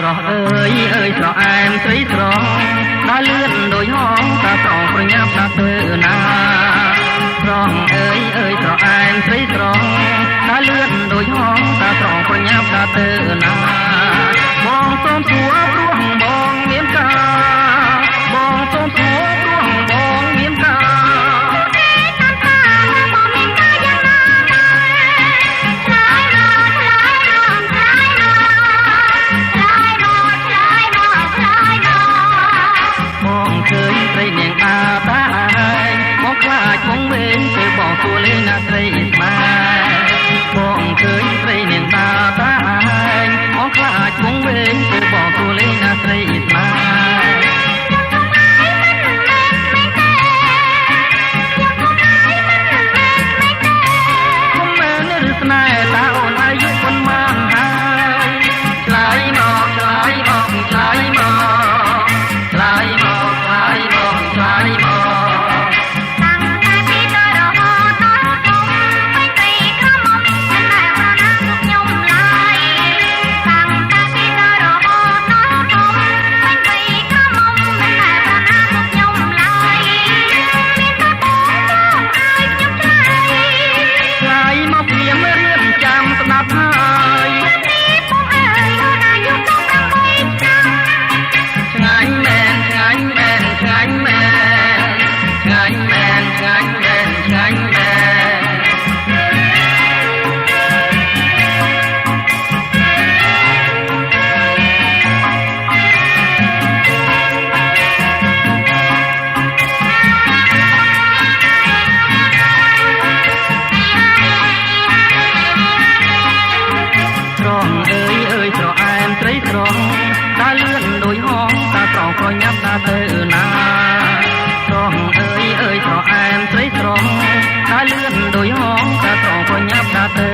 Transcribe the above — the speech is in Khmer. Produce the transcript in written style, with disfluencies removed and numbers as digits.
ស្រស់អើយអើយស្រអែមស្រីស្រស់ដើរលឿនដូចហងតាស្រងប្រញាប់ដាក់ទៅណាស្រស់អើយអើយស្រអែមស្រីស្រស់ដើរលឿនដូចហងតាស្រងប្រញាប់ដាក់ទៅណាបងសូមសួរព្រោះបងមានការបងសូមសួរព្រោះបងមានការឃើញស្រីនាងតាតាមកខ្លាចបងវែងពេលបងសួរលេងណាស្រីស្មាបងឃើញស្រីនាងតាតាមកខ្លាចបងវែងពេលបងសួរលេងណាស្រីស្មាគុំមែនឬស្នេហ៍តាអូនអាយុប៉ុន្មានហើយឆ្លើយមកឆ្លើយមកឆ្លើយមកឆ្លើយមកឆ្លើយមកឆ្លើយមកតាំងតែពីតរហូតដល់គុំពេញពីខំមកមិនដែលប្រណាទុកខ្ញុំឡើយតាំងតែពីតរហូតដល់គុំពេញពីខំមកមិនដែលប្រណាទុកខ្ញុំឡើយមានតែបងឲ្យខ្ញុំឆ្លើយឆ្លើយមកព្រាមរៀបចាំស្ដាប់ហើយបងអើយអូនអាយុដល់8ឆ្នាំឆ្ងាញ់មែនឆ្ងាញ់មែនឆ្ងាញ់មែនឆ្ងាញ់មែនឆ្ងាញ់មែនឆ្ងាញ់មែនស្រស់អើយអើយស្រអែមស្រីស្រស់ដើរលឿនដូចហងតាស្រងប្រញាប់តាទៅណាស្រស់អើយអើយស្រអែមស្រីស្រស់ដើរលឿនដូចហងតាស្រងប្រញាប់តាទៅ